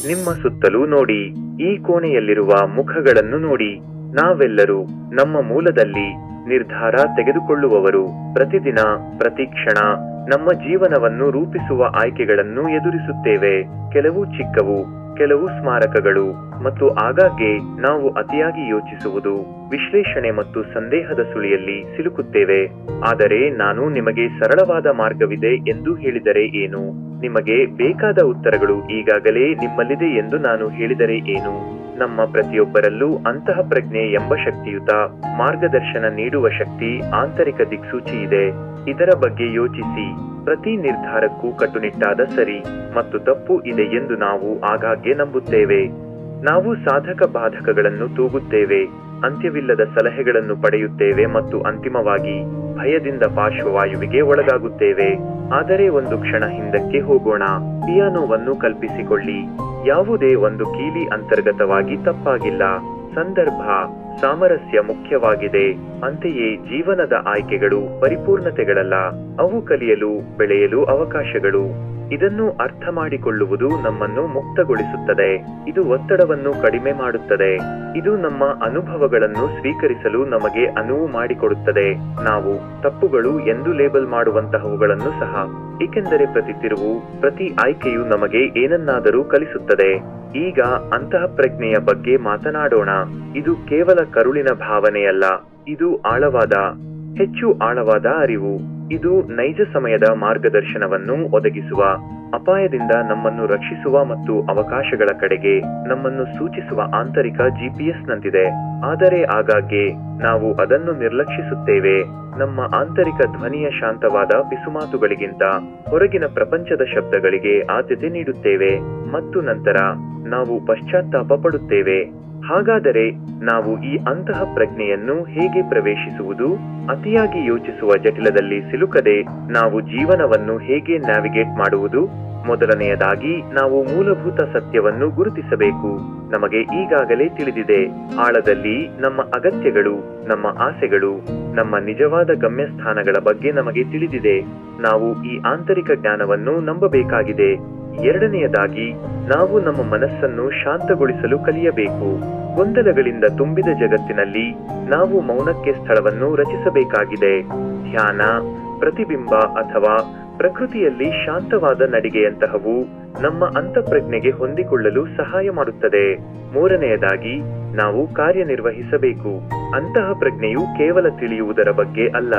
ನಿಮ್ಮ ಸುತ್ತಲೂ ನೋಡಿ. ಈ ಕೋಣೆಯಲ್ಲಿರುವ ಮುಖಗಳನ್ನು ನೋಡಿ. ನಾವೆಲ್ಲರೂ ನಮ್ಮ ಮೂಲದಲ್ಲಿ ನಿರ್ಧಾರ ತೆಗೆದುಕೊಳ್ಳುವವರು. ಪ್ರತಿದಿನ ಪ್ರತಿಕ್ಷಣ ನಮ್ಮ ಜೀವನವನ್ನು ರೂಪಿಸುವ ಆಯ್ಕೆಗಳನ್ನು ಎದುರಿಸುತ್ತೇವೆ. ಕೆಲವು ಚಿಕ್ಕವು, ಕೆಲವು ಸ್ಮಾರಕಗಳು, ಮತ್ತು ಆಗಾಗ್ಗೆ ನಾವು ಅತಿಯಾಗಿ ಯೋಚಿಸುವುದು, ವಿಶ್ಲೇಷಣೆ ಮತ್ತು ಸಂದೇಹದ ಸುಳಿಯಲ್ಲಿ ಸಿಲುಕುತ್ತೇವೆ. ಆದರೆ ನಾನು ನಿಮಗೆ ಸರಳವಾದ ಮಾರ್ಗವಿದೆ ಎಂದು ಹೇಳಿದರೆ ಏನು? ನಿಮಗೆ ಬೇಕಾದ ಉತ್ತರಗಳು ಈಗಾಗಲೇ ನಿಮ್ಮಲ್ಲಿದೆ ಎಂದು ನಾನು ಹೇಳಿದರೆ ಏನು? ನಮ್ಮ ಪ್ರತಿಯೊಬ್ಬರಲ್ಲೂ ಅಂತಃಪ್ರಜ್ಞೆ ಎಂಬ ಶಕ್ತಿಯುತ ಮಾರ್ಗದರ್ಶನ ನೀಡುವ ಶಕ್ತಿ, ಆಂತರಿಕ ದಿಕ್ಸೂಚಿ ಇದೆ. ಇದರ ಬಗ್ಗೆ ಯೋಚಿಸಿ. ಪ್ರತಿ ನಿರ್ಧಾರಕ್ಕೂ ಕಟ್ಟುನಿಟ್ಟಾದ ಸರಿ ಮತ್ತು ತಪ್ಪು ಇದೆ ಎಂದು ನಾವು ಆಗಾಗ್ಗೆ ನಂಬುತ್ತೇವೆ. ನಾವು ಸಾಧಕ ಬಾಧಕಗಳನ್ನು ತೂಗುತ್ತೇವೆ, ಅಂತ್ಯವಿಲ್ಲದ ಸಲಹೆಗಳನ್ನು ಪಡೆಯುತ್ತೇವೆ ಮತ್ತು ಅಂತಿಮವಾಗಿ ಭಯದಿಂದ ಪಾರ್ಶ್ವವಾಯುವಿಗೆ ಒಳಗಾಗುತ್ತೇವೆ. ಆದರೆ ಒಂದು ಕ್ಷಣ ಹಿಂದಕ್ಕೆ ಹೋಗೋಣ. ಪಿಯಾನೋವನ್ನು ಕಲ್ಪಿಸಿಕೊಳ್ಳಿ. ಯಾವುದೇ ಒಂದು ಕೀಲಿ ಅಂತರ್ಗತವಾಗಿ ತಪ್ಪಾಗಿಲ್ಲ. ಸಂದರ್ಭ, ಸಾಮರಸ್ಯ ಮುಖ್ಯವಾಗಿದೆ. ಅಂತೆಯೇ ಜೀವನದ ಆಯ್ಕೆಗಳು ಪರಿಪೂರ್ಣತೆಗಳಲ್ಲ, ಅವು ಕಲಿಯಲು, ಬೆಳೆಯಲು ಅವಕಾಶಗಳು. ಇದನ್ನು ಅರ್ಥ ಮಾಡಿಕೊಳ್ಳುವುದು ನಮ್ಮನ್ನು ಮುಕ್ತಗೊಳಿಸುತ್ತದೆ. ಇದು ಒತ್ತಡವನ್ನು ಕಡಿಮೆ ಮಾಡುತ್ತದೆ. ಇದು ನಮ್ಮ ಅನುಭವಗಳನ್ನು ಸ್ವೀಕರಿಸಲು ನಮಗೆ ಅನುವು ಮಾಡಿಕೊಡುತ್ತದೆ. ನಾವು ತಪ್ಪುಗಳು ಎಂದು ಲೇಬಲ್ ಮಾಡುವಂತಹವುಗಳನ್ನು ಸಹ, ಏಕೆಂದರೆ ಪ್ರತಿ ತಿರುವು, ಪ್ರತಿ ಆಯ್ಕೆಯು ನಮಗೆ ಏನನ್ನಾದರೂ ಕಲಿಸುತ್ತದೆ. ಈಗ ಅಂತಃಪ್ರಜ್ಞೆಯ ಬಗ್ಗೆ ಮಾತನಾಡೋಣ. ಇದು ಕೇವಲ ಕರುಳಿನ ಭಾವನೆಯಲ್ಲ, ಇದು ಹೆಚ್ಚು ಆಳವಾದ ಅರಿವು. ಇದು ನೈಜ ಸಮಯದ ಮಾರ್ಗದರ್ಶನವನ್ನು ಒದಗಿಸುವ, ಅಪಾಯದಿಂದ ನಮ್ಮನ್ನು ರಕ್ಷಿಸುವ ಮತ್ತು ಅವಕಾಶಗಳ ಕಡೆಗೆ ನಮ್ಮನ್ನು ಸೂಚಿಸುವ ಆಂತರಿಕ GPS ನಂತಿದೆ. ಆದರೆ ಆಗಾಗ್ಗೆ ನಾವು ಅದನ್ನು ನಿರ್ಲಕ್ಷಿಸುತ್ತೇವೆ. ನಮ್ಮ ಆಂತರಿಕ ಧ್ವನಿಯ ಶಾಂತವಾದ ಪಿಸುಮಾತುಗಳಿಗಿಂತ ಹೊರಗಿನ ಪ್ರಪಂಚದ ಶಬ್ದಗಳಿಗೆ ಆದ್ಯತೆ ನೀಡುತ್ತೇವೆ ಮತ್ತು ನಂತರ ನಾವು ಪಶ್ಚಾತ್ತಾಪ ಪಡುತ್ತೇವೆ. ಹಾಗಾದರೆ ನಾವು ಈ ಅಂತಃಪ್ರಜ್ಞೆಯನ್ನು ಹೇಗೆ ಪ್ರವೇಶಿಸುವುದು? ಅತಿಯಾಗಿ ಯೋಚಿಸುವ ಜಟಿಲದಲ್ಲಿ ಸಿಲುಕದೆ ನಾವು ಜೀವನವನ್ನು ಹೇಗೆ ನ್ಯಾವಿಗೇಟ್ ಮಾಡುವುದು? ಮೊದಲನೆಯದಾಗಿ ನಾವು ಮೂಲಭೂತ ಸತ್ಯವನ್ನು ಗುರುತಿಸಬೇಕು. ನಮಗೆ ಈಗಾಗಲೇ ತಿಳಿದಿದೆ, ಆಳದಲ್ಲಿ ನಮ್ಮ ಅಗತ್ಯಗಳು, ನಮ್ಮ ಆಸೆಗಳು, ನಮ್ಮ ನಿಜವಾದ ಗಮ್ಯಸ್ಥಾನಗಳ ಬಗ್ಗೆ ನಮಗೆ ತಿಳಿದಿದೆ. ನಾವು ಈ ಆಂತರಿಕ ಜ್ಞಾನವನ್ನು ನಂಬಬೇಕಾಗಿದೆ. ಎರಡನೆಯದಾಗಿ ನಾವು ನಮ್ಮ ಮನಸ್ಸನ್ನು ಶಾಂತಗೊಳಿಸಲು ಕಲಿಯಬೇಕು. ಗೊಂದಲಗಳಿಂದ ತುಂಬಿದ ಜಗತ್ತಿನಲ್ಲಿ ನಾವು ಮೌನಕ್ಕೆ ಸ್ಥಳವನ್ನು ರಚಿಸಬೇಕಾಗಿದೆ. ಧ್ಯಾನ, ಪ್ರತಿಬಿಂಬ ಅಥವಾ ಪ್ರಕೃತಿಯಲ್ಲಿ ಶಾಂತವಾದ ನಡಿಗೆಯಂತಹವು ನಮ್ಮ ಅಂತಃಪ್ರಜ್ಞೆಗೆ ಹೊಂದಿಕೊಳ್ಳಲು ಸಹಾಯ ಮಾಡುತ್ತದೆ. ಮೂರನೆಯದಾಗಿ ನಾವು ಕಾರ್ಯನಿರ್ವಹಿಸಬೇಕು. ಅಂತಃಪ್ರಜ್ಞೆಯು ಕೇವಲ ತಿಳಿಯುವುದರ ಬಗ್ಗೆ ಅಲ್ಲ,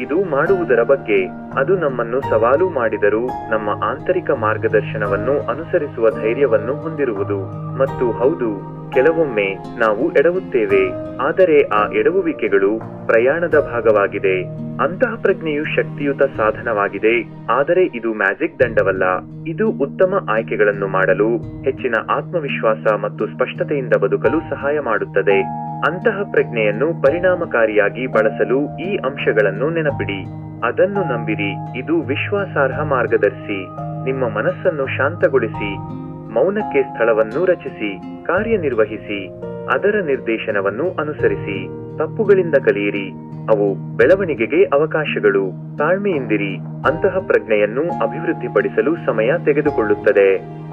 ಇದು ಮಾಡುವುದರ ಬಗ್ಗೆ. ಅದು ನಮ್ಮನ್ನು ಸವಾಲು ಮಾಡಿದರೂ ನಮ್ಮ ಆಂತರಿಕ ಮಾರ್ಗದರ್ಶನವನ್ನು ಅನುಸರಿಸುವ ಧೈರ್ಯವನ್ನು ಹೊಂದಿರುವುದು. ಮತ್ತು ಹೌದು, ಕೆಲವೊಮ್ಮೆ ನಾವು ಎಡವುತ್ತೇವೆ, ಆದರೆ ಆ ಎಡವುವಿಕೆಗಳು ಪ್ರಯಾಣದ ಭಾಗವಾಗಿದೆ. ಅಂತಃಪ್ರಜ್ಞೆಯು ಶಕ್ತಿಯುತ ಸಾಧನವಾಗಿದೆ, ಆದರೆ ಇದು ಮ್ಯಾಜಿಕ್ ದಂಡವಲ್ಲ. ಇದು ಉತ್ತಮ ಆಯ್ಕೆಗಳನ್ನು ಮಾಡಲು, ಹೆಚ್ಚಿನ ಆತ್ಮವಿಶ್ವಾಸ ಮತ್ತು ಸ್ಪಷ್ಟತೆಯಿಂದ ಬದುಕಲು ಸಹಾಯ ಮಾಡುತ್ತದೆ. ಅಂತಃಪ್ರಜ್ಞೆಯನ್ನು ಪರಿಣಾಮಕಾರಿಯಾಗಿ ಬಳಸಲು ಈ ಅಂಶಗಳನ್ನು ನೆನಪಿಡಿ. ಅದನ್ನು ನಂಬಿರಿ. ಇದು ವಿಶ್ವಾಸಾರ್ಹ ಮಾರ್ಗದರ್ಶಿ. ನಿಮ್ಮ ಮನಸ್ಸನ್ನು ಶಾಂತಗೊಳಿಸಿ, ಮೌನಕ್ಕೆ ಸ್ಥಳವನ್ನು ರಚಿಸಿ, ಕಾರ್ಯನಿರ್ವಹಿಸಿ, ಅದರ ನಿರ್ದೇಶನವನ್ನು ಅನುಸರಿಸಿ. ತಪ್ಪುಗಳಿಂದ ಕಲಿಯಿರಿ, ಅವು ಬೆಳವಣಿಗೆಗೆ ಅವಕಾಶಗಳು. ತಾಳ್ಮೆಯಿಂದಿರಿ. ಅಂತಃಪ್ರಜ್ಞೆಯನ್ನು ಅಭಿವೃದ್ಧಿಪಡಿಸಲು ಸಮಯ ತೆಗೆದುಕೊಳ್ಳುತ್ತದೆ.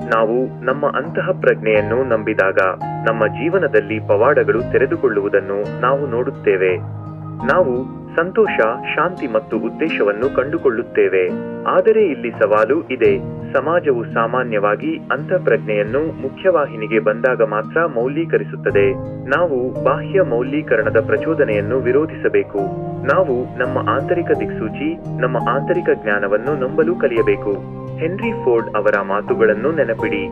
ನಾವು ನಮ್ಮ ಅಂತಃಪ್ರಜ್ಞೆಯನ್ನು ನಂಬಿದಾಗ ನಮ್ಮ ಜೀವನದಲ್ಲಿ ಪವಾಡಗಳು ತೆರೆದುಕೊಳ್ಳುವುದನ್ನು ನಾವು ನೋಡುತ್ತೇವೆ. ನಾವು ಸಂತೋಷ, ಶಾಂತಿ ಮತ್ತು ಉದ್ದೇಶವನ್ನು ಕಂಡುಕೊಳ್ಳುತ್ತೇವೆ. ಆದರೆ ಇಲ್ಲಿ ಸವಾಲು ಇದೆ. ಸಮಾಜವು ಸಾಮಾನ್ಯವಾಗಿ ಅಂತಃಪ್ರಜ್ಞೆಯನ್ನು ಮುಖ್ಯವಾಹಿನಿಗೆ ಬಂದಾಗ ಮಾತ್ರ ಮೌಲ್ಯೀಕರಿಸುತ್ತದೆ. ನಾವು ಬಾಹ್ಯ ಮೌಲ್ಯೀಕರಣದ ಪ್ರಚೋದನೆಯನ್ನು ವಿರೋಧಿಸಬೇಕು. ನಾವು ನಮ್ಮ ಆಂತರಿಕ ದಿಕ್ಸೂಚಿ, ನಮ್ಮ ಆಂತರಿಕ ಜ್ಞಾನವನ್ನು ನಂಬಲು ಕಲಿಯಬೇಕು. ಹೆನ್ರಿ ಫೋರ್ಡ್ ಅವರ ಮಾತುಗಳನ್ನು ನೆನಪಿಡಿ.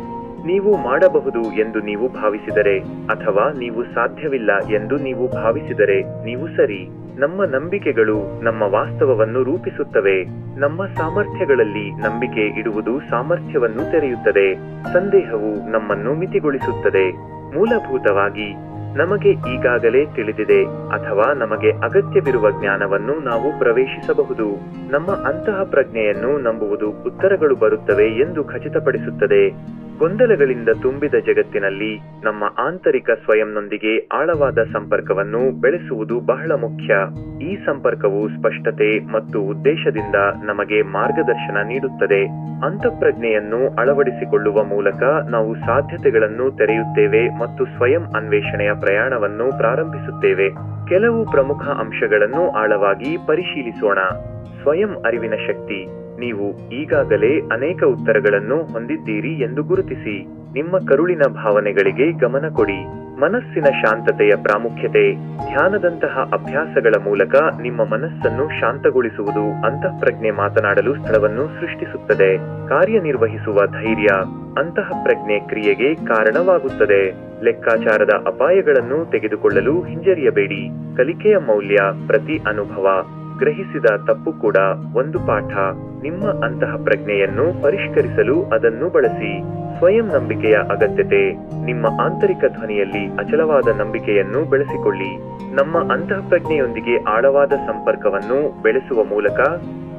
ನೀವು ಮಾಡಬಹುದು ಎಂದು ನೀವು ಭಾವಿಸಿದರೆ, ಅಥವಾ ನೀವು ಸಾಧ್ಯವಿಲ್ಲ ಎಂದು ನೀವು ಭಾವಿಸಿದರೆ, ನೀವು ಸರಿ. ನಮ್ಮ ನಂಬಿಕೆಗಳು ನಮ್ಮ ವಾಸ್ತವವನ್ನು ರೂಪಿಸುತ್ತವೆ. ನಮ್ಮ ಸಾಮರ್ಥ್ಯಗಳಲ್ಲಿ ನಂಬಿಕೆ ಇಡುವುದು ಸಾಮರ್ಥ್ಯವನ್ನು ತೆರೆಯುತ್ತದೆ. ಸಂದೇಹವು ನಮ್ಮನ್ನು ಮಿತಿಗೊಳಿಸುತ್ತದೆ. ಮೂಲಭೂತವಾಗಿ ನಮಗೆ ಈಗಾಗಲೇ ತಿಳಿದಿದೆ ಅಥವಾ ನಮಗೆ ಅಗತ್ಯವಿರುವ ಜ್ಞಾನವನ್ನು ನಾವು ಪ್ರವೇಶಿಸಬಹುದು. ನಮ್ಮ ಅಂತಃಪ್ರಜ್ಞೆಯನ್ನು ನಂಬುವುದು ಉತ್ತರಗಳು ಬರುತ್ತವೆ ಎಂದು ಖಚಿತಪಡಿಸುತ್ತದೆ. ಗೊಂದಲಗಳಿಂದ ತುಂಬಿದ ಜಗತ್ತಿನಲ್ಲಿ ನಮ್ಮ ಆಂತರಿಕ ಸ್ವಯಂನೊಂದಿಗೆ ಆಳವಾದ ಸಂಪರ್ಕವನ್ನು ಬೆಳೆಸುವುದು ಬಹಳ ಮುಖ್ಯ. ಈ ಸಂಪರ್ಕವು ಸ್ಪಷ್ಟತೆ ಮತ್ತು ಉದ್ದೇಶದಿಂದ ನಮಗೆ ಮಾರ್ಗದರ್ಶನ ನೀಡುತ್ತದೆ. ಅಂತಃಪ್ರಜ್ಞೆಯನ್ನು ಅಳವಡಿಸಿಕೊಳ್ಳುವ ಮೂಲಕ ನಾವು ಸಾಧ್ಯತೆಗಳನ್ನು ತೆರೆಯುತ್ತೇವೆ ಮತ್ತು ಸ್ವಯಂ ಅನ್ವೇಷಣೆಯ ಪ್ರಯಾಣವನ್ನು ಪ್ರಾರಂಭಿಸುತ್ತೇವೆ. ಕೆಲವು ಪ್ರಮುಖ ಅಂಶಗಳನ್ನು ಆಳವಾಗಿ ಪರಿಶೀಲಿಸೋಣ. ಸ್ವಯಂ ಅರಿವಿನ ಶಕ್ತಿ. ನೀವು ಈಗಾಗಲೇ ಅನೇಕ ಉತ್ತರಗಳನ್ನು ಹೊಂದಿದ್ದೀರಿ ಎಂದು ಗುರುತಿಸಿ. ನಿಮ್ಮ ಕರುಳಿನ ಭಾವನೆಗಳಿಗೆ ಗಮನ ಕೊಡಿ. ಮನಸ್ಸಿನ ಶಾಂತತೆಯ ಪ್ರಾಮುಖ್ಯತೆ. ಧ್ಯಾನದಂತಹ ಅಭ್ಯಾಸಗಳ ಮೂಲಕ ನಿಮ್ಮ ಮನಸ್ಸನ್ನು ಶಾಂತಗೊಳಿಸುವುದು ಅಂತಃಪ್ರಜ್ಞೆ ಮಾತನಾಡಲು ಸ್ಥಳವನ್ನು ಸೃಷ್ಟಿಸುತ್ತದೆ. ಕಾರ್ಯನಿರ್ವಹಿಸುವ ಧೈರ್ಯ. ಅಂತಃಪ್ರಜ್ಞೆ ಕ್ರಿಯೆಗೆ ಕಾರಣವಾಗುತ್ತದೆ. ಲೆಕ್ಕಾಚಾರದ ಅಪಾಯಗಳನ್ನು ತೆಗೆದುಕೊಳ್ಳಲು ಹಿಂಜರಿಯಬೇಡಿ. ಕಲಿಕೆಯ ಮೌಲ್ಯ. ಪ್ರತಿ ಅನುಭವ, ಗ್ರಹಿಸಿದ ತಪ್ಪು ಕೂಡ ಒಂದು ಪಾಠ. ನಿಮ್ಮ ಅಂತಃಪ್ರಜ್ಞೆಯನ್ನು ಪರಿಷ್ಕರಿಸಲು ಅದನ್ನು ಬಳಸಿ. ಸ್ವಯಂ ನಂಬಿಕೆಯ ಅಗತ್ಯತೆ. ನಿಮ್ಮ ಆಂತರಿಕ ಧ್ವನಿಯಲ್ಲಿ ಅಚಲವಾದ ನಂಬಿಕೆಯನ್ನು ಬೆಳೆಸಿಕೊಳ್ಳಿ. ನಮ್ಮ ಅಂತಃಪ್ರಜ್ಞೆಯೊಂದಿಗೆ ಆಳವಾದ ಸಂಪರ್ಕವನ್ನು ಬೆಳೆಸುವ ಮೂಲಕ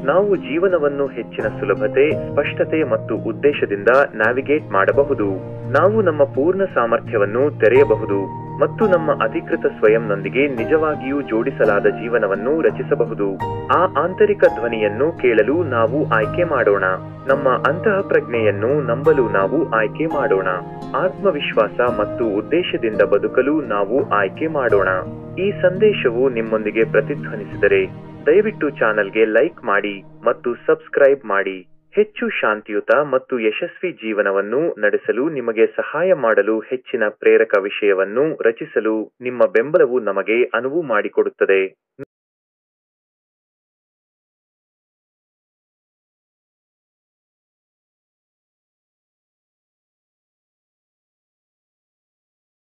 ನಾವು ಜೀವನವನ್ನು ಹೆಚ್ಚಿನ ಸುಲಭತೆ, ಸ್ಪಷ್ಟತೆ ಮತ್ತು ಉದ್ದೇಶದಿಂದ ನ್ಯಾವಿಗೇಟ್ ಮಾಡಬಹುದು. ನಾವು ನಮ್ಮ ಪೂರ್ಣ ಸಾಮರ್ಥ್ಯವನ್ನು ತೆರೆಯಬಹುದು ಮತ್ತು ನಮ್ಮ ಅಧಿಕೃತ ಸ್ವಯಂನೊಂದಿಗೆ ನಿಜವಾಗಿಯೂ ಜೋಡಿಸಲಾದ ಜೀವನವನ್ನು ರಚಿಸಬಹುದು. ಆ ಆಂತರಿಕ ಧ್ವನಿಯನ್ನು ಕೇಳಲು ನಾವು ಆಯ್ಕೆ ಮಾಡೋಣ. ನಮ್ಮ ಅಂತಃಪ್ರಜ್ಞೆಯನ್ನು ನಂಬಲು ನಾವು ಆಯ್ಕೆ ಮಾಡೋಣ. ಆತ್ಮವಿಶ್ವಾಸ ಮತ್ತು ಉದ್ದೇಶದಿಂದ ಬದುಕಲು ನಾವು ಆಯ್ಕೆ ಮಾಡೋಣ. ಈ ಸಂದೇಶವು ನಿಮ್ಮೊಂದಿಗೆ ಪ್ರತಿಧ್ವನಿಸಿದರೆ ದಯವಿಟ್ಟು ಚಾನೆಲ್ಗೆ ಲೈಕ್ ಮಾಡಿ ಮತ್ತು ಸಬ್ಸ್ಕ್ರೈಬ್ ಮಾಡಿ. ಹೆಚ್ಚು ಶಾಂತಿಯುತ ಮತ್ತು ಯಶಸ್ವಿ ಜೀವನವನ್ನು ನಡೆಸಲು ನಿಮಗೆ ಸಹಾಯ ಮಾಡಲು ಹೆಚ್ಚಿನ ಪ್ರೇರಕ ವಿಷಯವನ್ನು ರಚಿಸಲು ನಿಮ್ಮ ಬೆಂಬಲವು ನಮಗೆ ಅನುವು ಮಾಡಿಕೊಡುತ್ತದೆ.